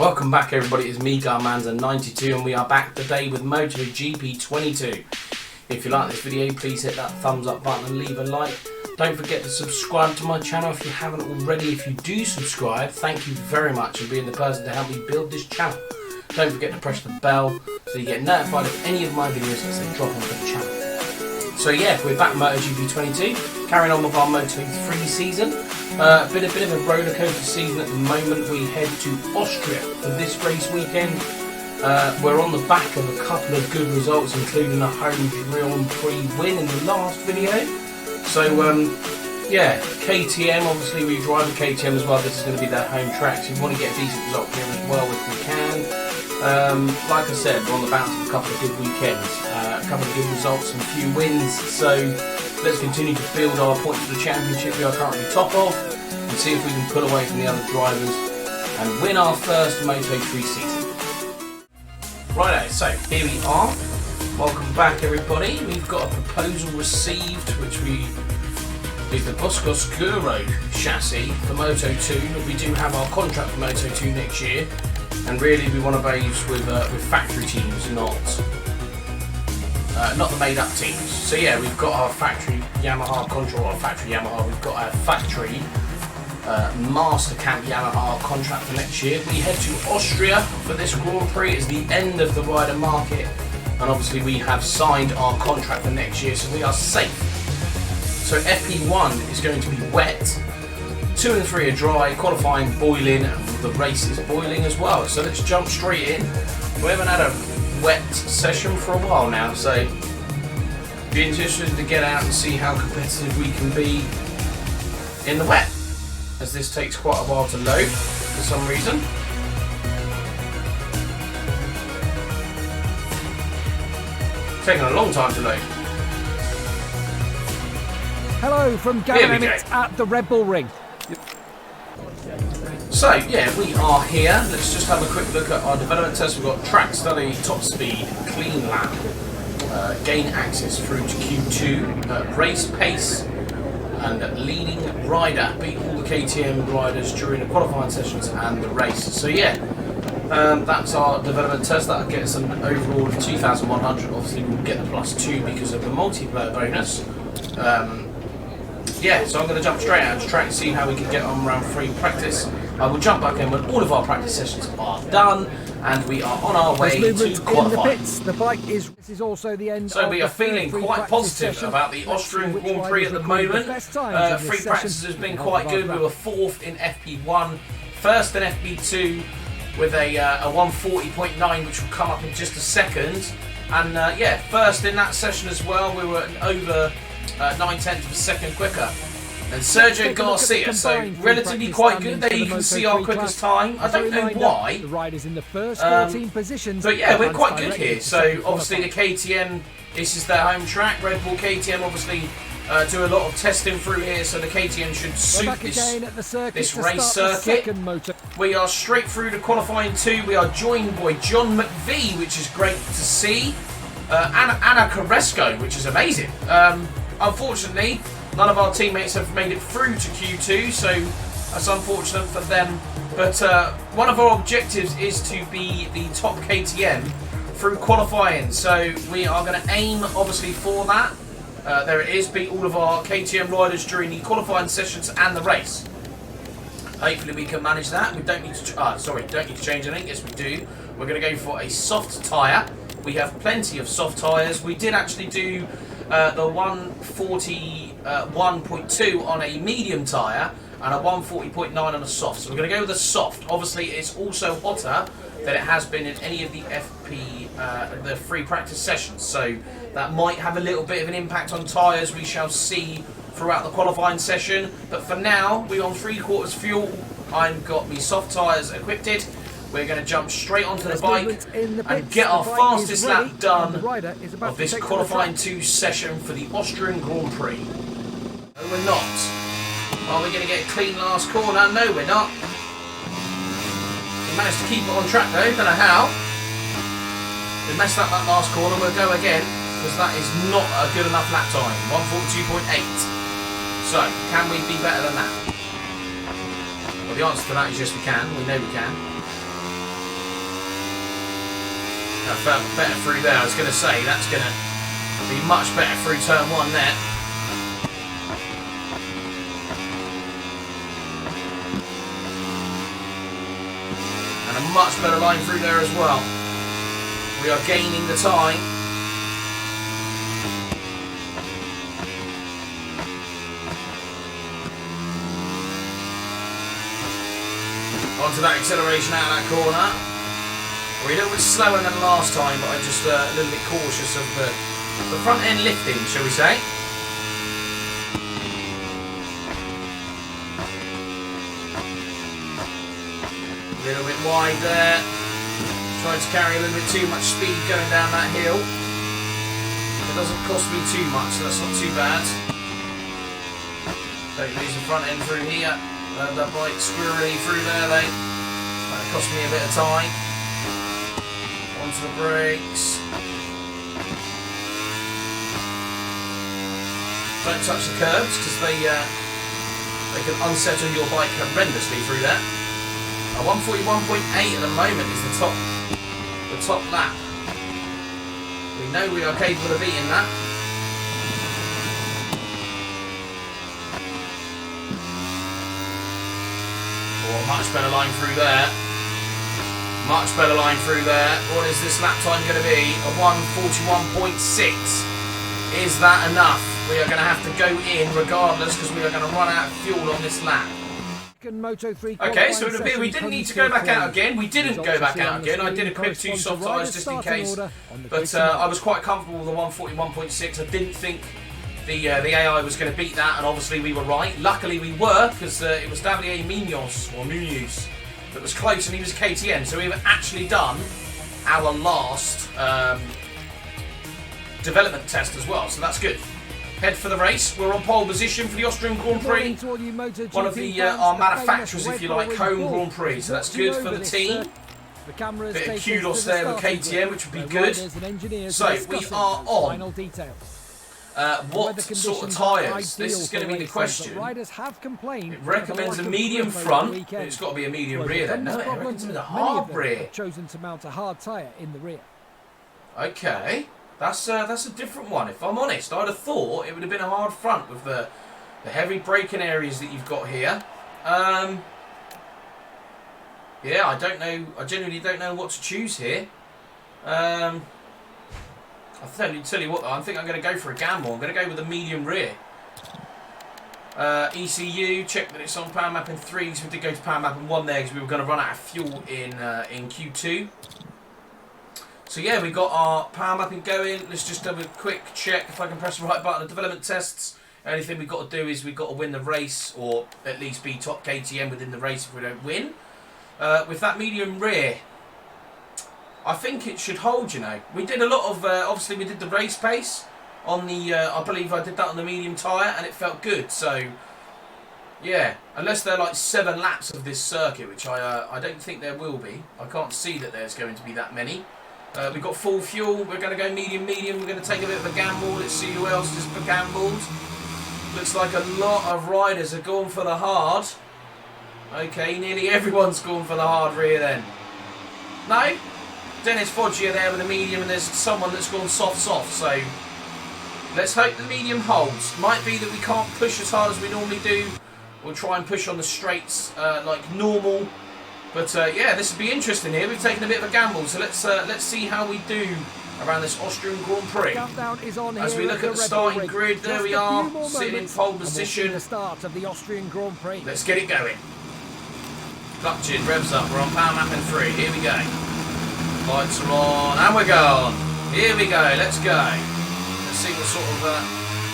Welcome back everybody, it's me Garmanza92 and we are back today with MotoGP 22. If you like this video, please hit that thumbs up button and leave a like. Don't forget to subscribe to my channel if you haven't already. If you do subscribe, thank you very much for being the person to help me build this channel. Don't forget to press the bell so you get notified of any of my videos as they drop onto the channel. So yeah, we're back at MotoGP 22, carrying on with our Moto3 season. Been a bit of a roller coaster season at the moment. We head to Austria for this race weekend. We're on the back of a couple of good results, including a home Grand Prix win in the last video. So yeah, KTM, obviously we drive a KTM as well. This is going to be their home track, so we want to get a decent result here as well if we can. Like I said, we're on the bounce of a couple of good weekends, a couple of good results and a few wins. So let's continue to build our points for the championship we are currently top of, and see if we can pull away from the other drivers and win our first Moto3 season. Righto, so here we are. Welcome back everybody. We've got a proposal received, which is the Bosco-Scuro chassis for Moto2. We do have our contract for Moto2 next year, and really we want to base with factory teams, not the made-up teams. So yeah, we've got our factory Yamaha contract, or factory Yamaha. We've got our factory Master Camp Yamaha contract for next year. We head to Austria for this Grand Prix. It's the end of the rider market, and obviously we have signed our contract for next year, so we are safe. So FP1 is going to be wet, 2 and 3 are dry, qualifying boiling, and the race is boiling as well. So let's jump straight in. We haven't had a wet session for a while now, so be interested to get out and see how competitive we can be in the wet, as this takes quite a while to load for some reason. Taking a long time to load. Hello from Gavin Emmett at the Red Bull Ring. So yeah, we are here. Let's just have a quick look at our development test. We've got track study, top speed, clean lap, gain access through to Q2, race pace, and leading rider. Beat all the KTM riders during the qualifying sessions and the race. So yeah, that's our development test. That'll get us an overall of 2,100. Obviously we'll get the +2 because of the multiplayer bonus. Yeah, so I'm going to jump straight out to track and see how we can get on round 3 practice. I will jump back in when all of our practice sessions are done, and we are on our way to qualify. The bike is. This is also the end. So we are feeling quite positive about the Austrian Grand Prix at the moment. Free practice has been quite good. We were 4th in FP1, 1st in FP2 with a 140.9, which will come up in just a second. And yeah, 1st in that session as well. We were over 9/10 of a second quicker. And Sergio Garcia, so relatively quite good. There you can see our quickest time. I don't know why, the riders in the first 14 positions, but yeah, we're quite good here. So obviously the KTM, this is their home track. Red Bull KTM obviously do a lot of testing through here, so the KTM should suit this race circuit. We are straight through to qualifying 2. We are joined by John McVie, which is great to see. Anna Carresco, which is amazing. Unfortunately, none of our teammates have made it through to Q2, so that's unfortunate for them. But one of our objectives is to be the top KTM through qualifying, so we are going to aim obviously for that. There it is, beat all of our KTM riders during the qualifying sessions and the race. Hopefully we can manage that. We don't need to don't need to change anything. Yes, we do. We're going to go for a soft tyre. We have plenty of soft tyres. We did actually do the 141.2 on a medium tyre and a 140.9 on a soft. So we're going to go with the soft. Obviously it's also hotter than it has been in any of the the free practice sessions. So that might have a little bit of an impact on tyres. We shall see throughout the qualifying session. But for now, we're on 3/4 fuel. I've got my soft tyres equipped. We're going to jump straight onto the bike and get our fastest lap done of this qualifying 2 session for the Austrian Grand Prix. No, we're not. Are we going to get a clean last corner? No, we're not. We managed to keep it on track though, don't know how. We messed up that last corner, we'll go again, because that is not a good enough lap time. 142.8. So, can we be better than that? Well, the answer to that is yes we can, we know we can. That felt better through there. I was going to say, that's going to be much better through turn 1 there. And a much better line through there as well. We are gaining the time. Onto that acceleration out of that corner. We're a little bit slower than last time, but I'm just a little bit cautious of the front end lifting, shall we say. A little bit wide there. Trying to carry a little bit too much speed going down that hill. It doesn't cost me too much, so that's not too bad. Don't lose the front end through here. That right squirrely through there, that cost me a bit of time. Onto the brakes. Don't touch the curbs because they can unsettle your bike horrendously through there. 141.8 at the moment is the top lap. We know we are capable of beating that. Oh, much better line through there. Much better line through there. What is this lap time going to be? A 141.6. Is that enough? We are going to have to go in regardless because we are going to run out of fuel on this lap. Okay, so we didn't need to go back out again. We didn't go back out again. I did equip 2 soft tyres just in case. But I was quite comfortable with the 141.6. I didn't think the AI was going to beat that, and obviously we were right. Luckily we were, because it was Davide Munoz that was close, and he was a KTM, so we've actually done our last development test as well, so that's good. Head for the race. We're on pole position for the Austrian Grand Prix. One of our manufacturers, if you like, home Grand Prix, so that's good for the team. Bit of kudos there with KTM, which would be good. So we are on. What sort of tyres? This is going to be the question. It recommends a medium front. It's got to be a medium rear then. No, it recommends a hard rear. Chosen to mount a hard tyre in the rear. Okay, that's a different one. If I'm honest, I'd have thought it would have been a hard front with the heavy braking areas that you've got here. Yeah, I don't know. I genuinely don't know what to choose here. I'll tell you what though, I think I'm going to go for a gamble. I'm going to go with a medium rear. ECU, check that it's on power mapping 3 because we did go to power mapping 1 there because we were going to run out of fuel in Q2. So yeah, we've got our power mapping going. Let's just have a quick check if I can press the right button. The development tests. Only thing we've got to do is we've got to win the race, or at least be top KTM within the race if we don't win. With that medium rear, I think it should hold, you know. We did a lot of, obviously we did the race pace on the, I believe I did that on the medium tyre and it felt good. So, yeah, unless they're like 7 laps of this circuit, which I don't think there will be. I can't see that there's going to be that many. We've got full fuel, we're going to go medium. We're going to take a bit of a gamble. Let's see who else has gambled. Looks like a lot of riders have gone for the hard. Okay, nearly everyone's gone for the hard rear then. No? Dennis Foggia there with a medium, and there's someone that's gone soft, so let's hope the medium holds. Might be that we can't push as hard as we normally do. We'll try and push on the straights like normal. But yeah, this will be interesting here. We've taken a bit of a gamble, so let's see how we do around this Austrian Grand Prix. As we look at the starting grid, there we are, sitting in pole position. Let's get it going. Clutch in, revs up. We're on power mapping 3. Here we go. Lights are on, and we're gone. Here we go, let's go. Let's see what sort of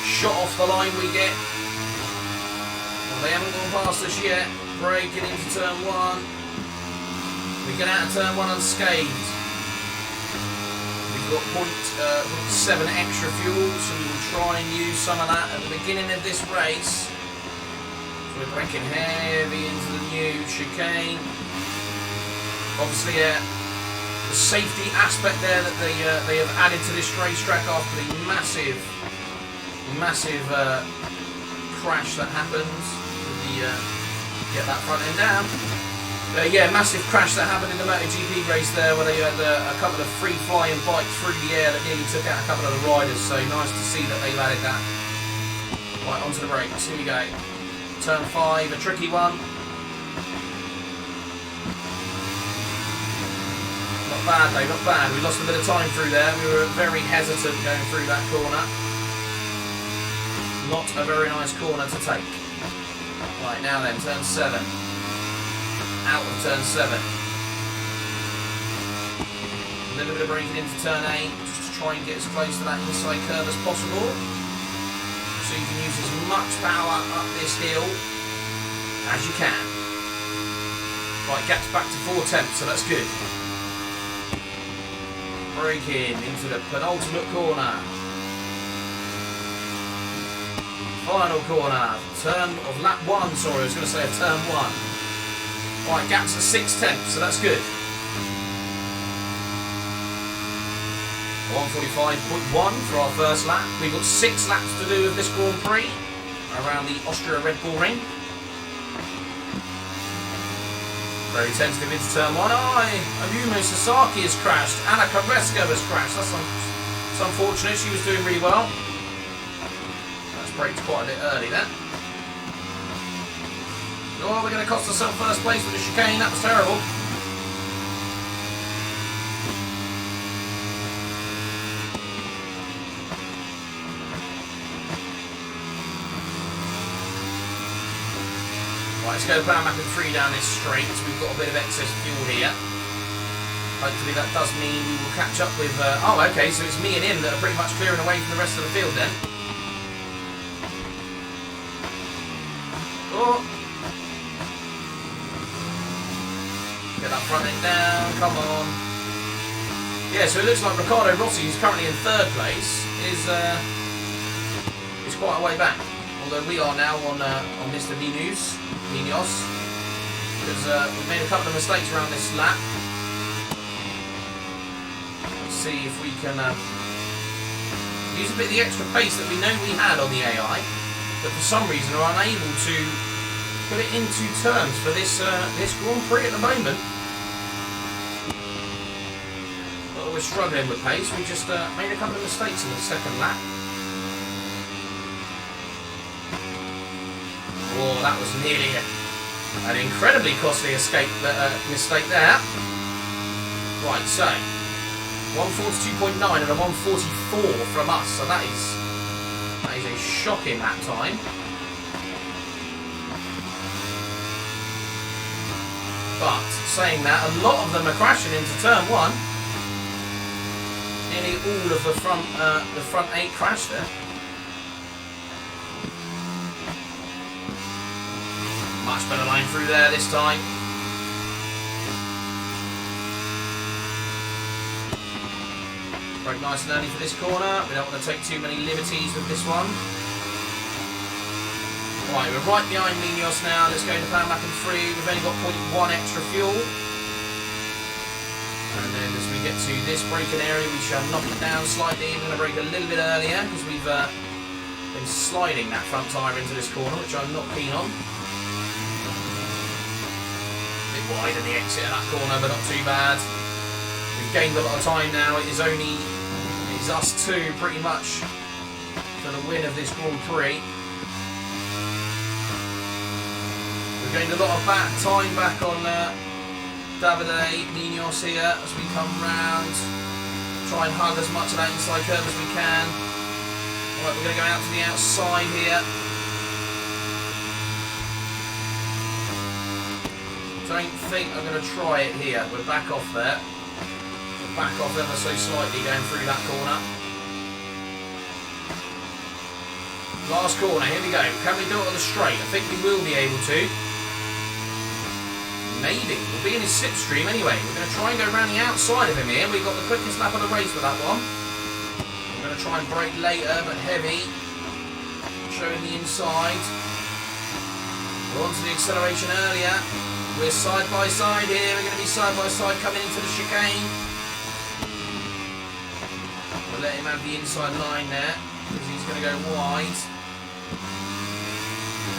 shot off the line we get. Well, they haven't gone past us yet. Braking into turn 1. We get out of turn 1 unscathed. We've got 0.7 extra fuel, so we will try and use some of that at the beginning of this race. So we're braking heavy into the new chicane. Obviously, the safety aspect there that they have added to this racetrack after the massive crash that happened with the get that front end down. Yeah, massive crash that happened in the MotoGP race there, where they had a couple of free-flying bikes through the air that nearly took out a couple of the riders. So nice to see that they've added that. Right, onto the brakes. Here we go. Turn 5, a tricky one. Not bad though, not bad. We lost a bit of time through there. We were very hesitant going through that corner. Not a very nice corner to take. Right, now then, turn 7. Out of turn 7. A little bit of braking into turn 8, just to try and get as close to that inside curve as possible. So you can use as much power up this hill as you can. Right, gap's back to 4 tenths, so that's good. Braking into the penultimate corner. Final corner. Turn of lap 1, sorry, I was going to say of turn 1. Right, gap's at 6 tenths, so that's good. 1:45.1 for our first lap. We've got 6 laps to do of this Grand Prix around the Austria Red Bull Ring. Very tentative into turn 1. Ayumu Sasaki has crashed. Anna Carresco has crashed. That's unfortunate. She was doing really well. That's braked quite a bit early then. Oh, we're going to cost ourselves first place with the chicane. That was terrible. Right, let's go plan map and 3 down this straight. So we've got a bit of excess fuel here. Hopefully that does mean we will catch up with... oh, okay, so it's me and him that are pretty much clearing away from the rest of the field then. Oh! Get that front end down, come on. Yeah, so it looks like Riccardo Rossi, who's currently in 3rd place, is quite a way back. Although we are now on Mr. Munoz, because we've made a couple of mistakes around this lap. Let's see if we can use a bit of the extra pace that we know we had on the AI, but for some reason are unable to put it into terms for this Grand Prix at the moment. Not that we're struggling with pace, we just made a couple of mistakes in the 2nd lap. Oh, that was nearly an incredibly costly mistake there. Right, so 1:42.9 and a 1:44 from us, so that is a shocking lap time. But saying that, a lot of them are crashing into turn 1. Nearly all of the front 8 crashed there. Much better line through there this time. Brake nice and early for this corner. We don't want to take too many liberties with this one. Right, we're right behind Munoz now. Let's go to plan map and 3. We've only got 0.1 extra fuel. And then as we get to this braking area, we shall knock it down slightly. We're going to brake a little bit earlier because we've been sliding that front tyre into this corner, which I'm not keen on. A bit wide in the exit of that corner, but not too bad. We've gained a lot of time now. It's us two pretty much for the win of this Grand Prix. We've gained a lot of time back on Davide Munoz here as we come round. Try and hug as much of that inside curve as we can. Alright, we're going to go out to the outside here. Don't think I'm going to try it here. We're back off there. We're back off ever so slightly going through that corner. Last corner, here we go. Can we do it on the straight? I think we will be able to. Maybe. We'll be in his slipstream anyway. We're going to try and go around the outside of him here. We've got the quickest lap of the race with that one. We're going to try and brake later, but heavy. Showing the inside. We're on to the acceleration earlier. We're side by side here. We're going to be side by side coming into the chicane. We'll let him have the inside line there because he's going to go wide.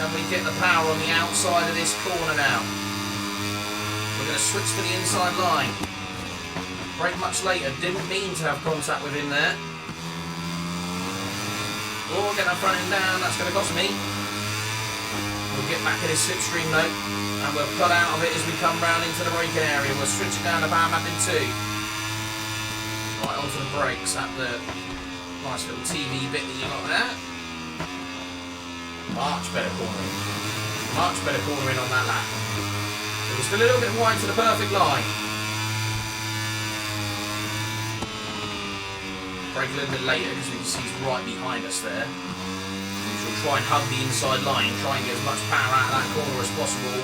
Can we get the power on the outside of this corner now? going to switch to the inside line. Brake much later. Didn't mean to have contact with him there. Oh, get that front end down. That's going to cost me. We'll get back in his slipstream though, and we'll cut out of it as we come round into the braking area. We'll switch it down to power map in 2. Right, onto the brakes at the nice little TV bit that you got there. Much better cornering. Much better cornering on that lap. It was still a little bit wide to the perfect line. Brake a little bit later because we can see he's right behind us there. We'll try and hug the inside line, try and get as much power out of that corner as possible.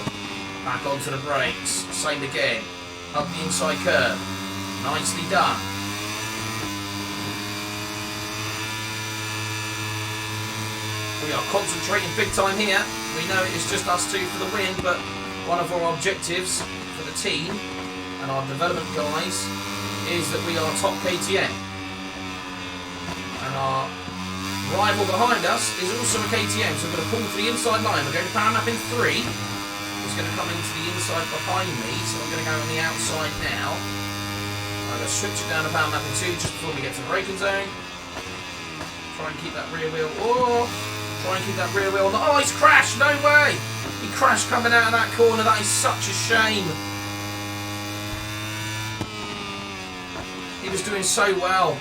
Back onto the brakes. Same again. Hug the inside curve. Nicely done. We are concentrating big time here. We know it's just us two for the win, but one of our objectives for the team and our development guys is that we are top KTM. And our rival behind us is also a KTM, so we're going to pull to the inside line. We're going to power map in 3. It's going to come into the inside behind me, so I'm going to go on the outside now. I'm going to switch it down to power map in 2 just before we get to the braking zone. Try and keep that rear wheel. Oh! Try and keep that rear wheel. Oh, he's crashed! No way! He crashed coming out of that corner. That is such a shame. He was doing so well.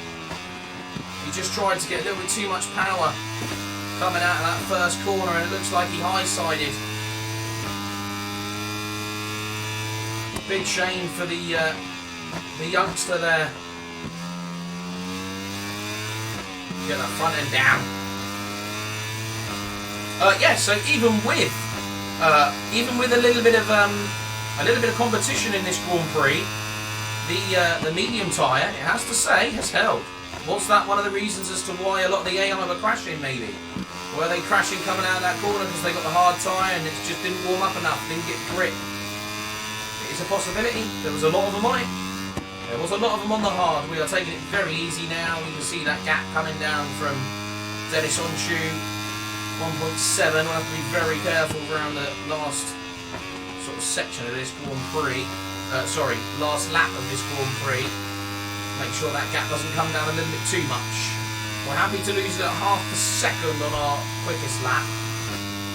He just tried to get a little bit too much power coming out of that first corner, and it looks like he high-sided. Big shame for the youngster there. Get that front end down. Yeah, so even with a little bit of competition in this Grand Prix, the medium tyre, it has to say, has held. Was that one of the reasons as to why a lot of the AI were crashing? Maybe were they crashing coming out of that corner because they got the hard tyre and it just didn't warm up enough, didn't get grip? It is a possibility. There was a lot of them on it. There was a lot of them on the hard. We are taking it very easy now. You can see that gap coming down from Dennis Onchu. 1.7. We'll have to be very careful around the last sort of section of this Grand Prix. Last lap of this Grand Prix. Make sure that gap doesn't come down a little bit too much. We're happy to lose about half a second on our quickest lap.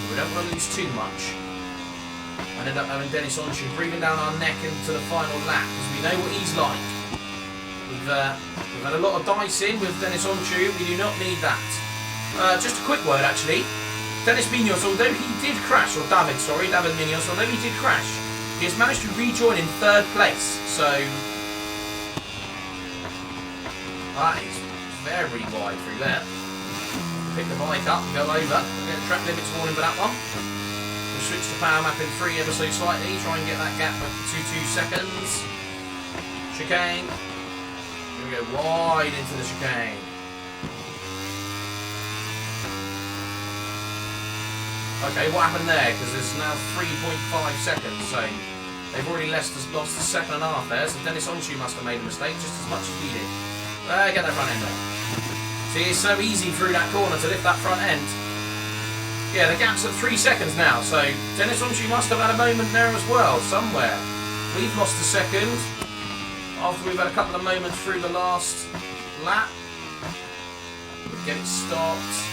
We don't want to lose too much. And end up having Dennis Onchu breathing down our neck into the final lap because we know what he's like. We've had a lot of dice in with Dennis Onchu. We do not need that. Just a quick word actually. Dennis Munoz, although he did crash, David Munoz, although he did crash, he has managed to rejoin in 3rd place. So that is very wide through there. Pick the bike up and go over. We'll get a track limits warning for that one. We'll switch to power map in 3 ever so slightly. Try and get that gap up to 2 seconds. Chicane. Here we go wide into the chicane. Okay, what happened there? Because there's now 3.5 seconds, so they've already lost a second and a half there. So Dennis Onchu must have made a mistake just as much as we did. Get that front end there. See, it's so easy through that corner to lift that front end. Yeah, the gap's at 3 seconds now, so Dennis Onchu must have had a moment there as well, somewhere. We've lost a second after we've had a couple of moments through the last lap. We'll get it stopped.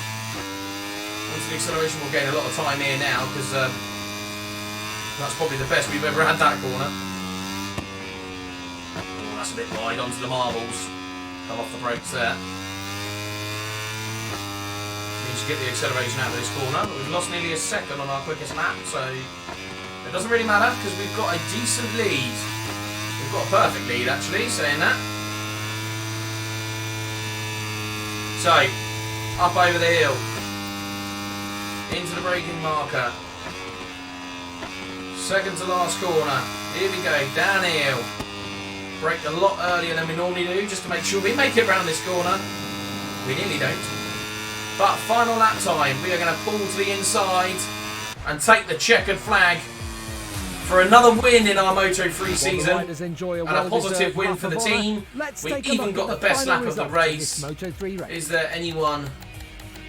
Onto the acceleration, we'll gain a lot of time here now because that's probably the best we've ever had that corner. Oh, that's a bit wide onto the marbles. Come off the brakes there. Need to get the acceleration out of this corner, but we've lost nearly a second on our quickest lap, so it doesn't really matter because we've got a decent lead. We've got a perfect lead actually, saying that. So, up over the hill. Into the braking marker. Second to last corner. Here we go, downhill. Brake a lot earlier than we normally do, just to make sure we make it round this corner. We nearly don't. But final lap time, we are going to pull to the inside and take the checkered flag for another win in our Moto3 season. And a positive win for the team. We even got the best lap of the race. Is there anyone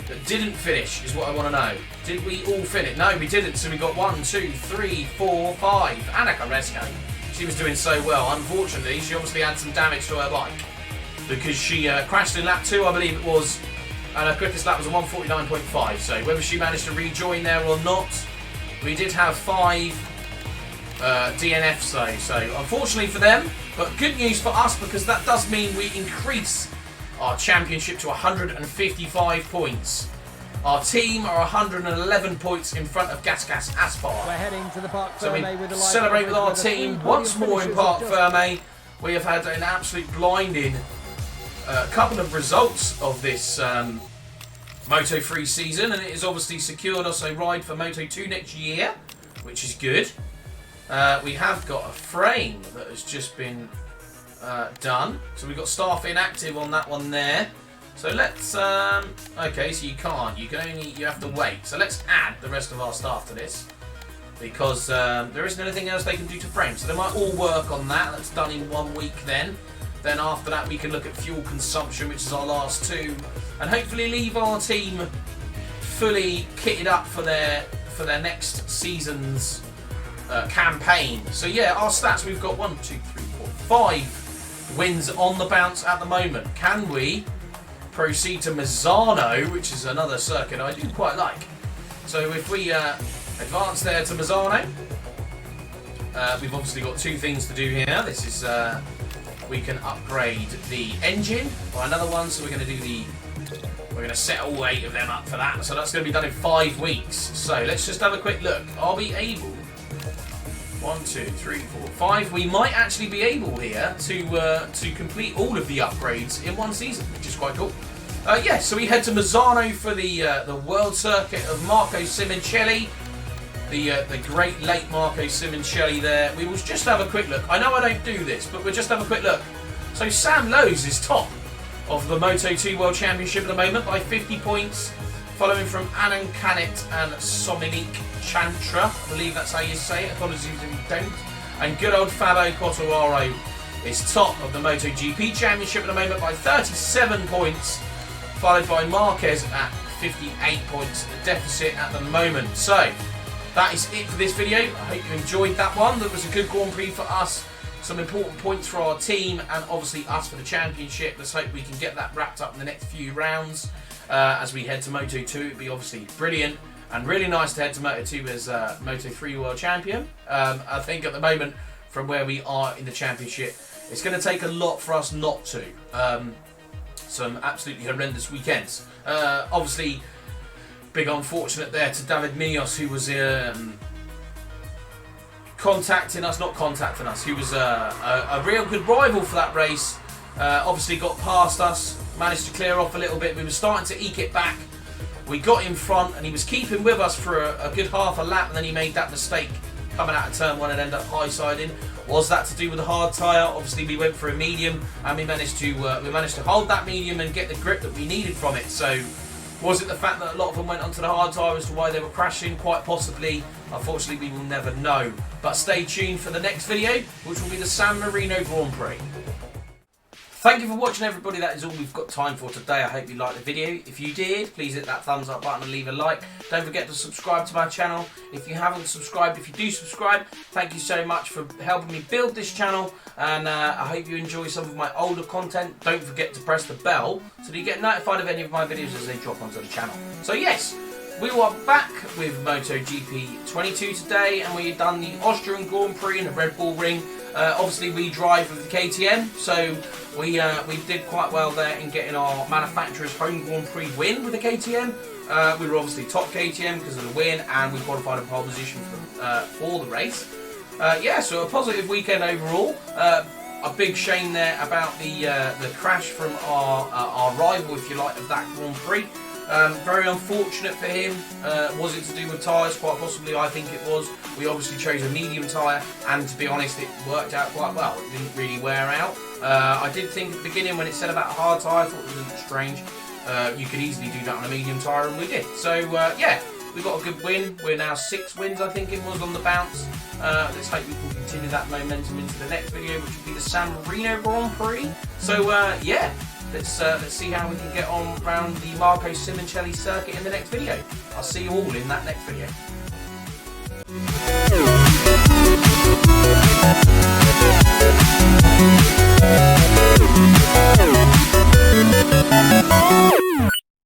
that didn't finish, is what I want to know. Did we all finish? No, we didn't. So we got 1, 2, 3, 4, 5. Anna Carresco. She was doing so well. Unfortunately, she obviously had some damage to her bike because she crashed in lap 2, I believe it was, and her quickest lap was a 1:49.5. So whether she managed to rejoin there or not, we did have 5 DNFs though. So unfortunately for them, but good news for us because that does mean we increase our championship to 155 points. Our team are 111 points in front of Gas Aspar. We're heading to the Parc So we Fermé with the celebrate with our team once more in Parc Fermé. We have had an absolute blinding couple of results of this Moto3 season, and it has obviously secured us a ride for Moto2 next year, which is good. We have got a frame that has just been done, so we've got staff inactive on that one there. So let's, okay, so you can't, you have to wait. So let's add the rest of our staff to this because there isn't anything else they can do to frame. So they might all work on that. That's done in 1 week then. Then after that we can look at fuel consumption, which is our last 2, and hopefully leave our team fully kitted up for their next season's campaign. So yeah, our stats, we've got 1, 2, 3, 4, 5 wins on the bounce at the moment. Can we proceed to Misano, which is another circuit I do quite like? So if we advance there to Misano, we've obviously got 2 things to do here. This is we can upgrade the engine by another one, so we're going to set all 8 of them up for that. So that's going to be done in 5 weeks. So let's just have a quick look. Are we able? 1, 2, 3, 4, 5. We might actually be able here to complete all of the upgrades in 1 season, which is quite cool. Yeah, so we head to Misano for the World Circuit of Marco Simoncelli, the great late Marco Simoncelli there. We will just have a quick look. I know I don't do this, but we'll just have a quick look. So Sam Lowes is top of the Moto2 World Championship at the moment by 50 points, following from Anand Kanit and Sominique Chantra. I believe that's how you say it. Apologies if you don't. And good old Fabio Quartararo is top of the MotoGP Championship at the moment by 37 points, followed by Marquez at 58 points deficit at the moment. So that is it for this video. I hope you enjoyed that one. That was a good Grand Prix for us. Some important points for our team and obviously us for the championship. Let's hope we can get that wrapped up in the next few rounds as we head to Moto2. It'd be obviously brilliant and really nice to head to Moto2 as Moto3 World Champion. I think at the moment, from where we are in the championship, it's going to take a lot for us not to. Some absolutely horrendous weekends. Obviously, big unfortunate there to David Mios, who was not contacting us. He was a real good rival for that race. Obviously got past us, managed to clear off a little bit. We were starting to eke it back. We got in front and he was keeping with us for a good half a lap, and then he made that mistake coming out of turn 1 and ended up high-siding. Was that to do with the hard tyre? Obviously we went for a medium and we managed to hold that medium and get the grip that we needed from it. So was it the fact that a lot of them went onto the hard tyre as to why they were crashing? Quite possibly. Unfortunately, we will never know. But stay tuned for the next video, which will be the San Marino Grand Prix. Thank you for watching, everybody. That is all we've got time for today. I hope you liked the video. If you did, please hit that thumbs up button and leave a like. Don't forget to subscribe to my channel. If you haven't subscribed, if you do subscribe, thank you so much for helping me build this channel. And I hope you enjoy some of my older content. Don't forget to press the bell so that you get notified of any of my videos as they drop onto the channel. So yes, we are back with MotoGP 22 today, and we've done the Austrian Grand Prix in the Red Bull Ring. Obviously we drive with the KTM, so we did quite well there in getting our manufacturer's home Grand Prix win with the KTM. We were obviously top KTM because of the win, and we qualified a pole position for the race. Yeah, so a positive weekend overall. A big shame there about the crash from our rival, if you like, of that Grand Prix. Very unfortunate for him. Was it to do with tyres? Quite possibly, I think it was. We obviously chose a medium tyre, and to be honest, it worked out quite well. It didn't really wear out. I did think at the beginning when it said about a hard tyre, I thought it was a little strange. You could easily do that on a medium tyre, and we did. So yeah, we got a good win. We're now 6 wins, I think it was, on the bounce. Let's hope we can continue that momentum into the next video, which will be the San Marino Grand Prix. So yeah. Let's see how we can get on around the Marco Simoncelli circuit in the next video. I'll see you all in that next video.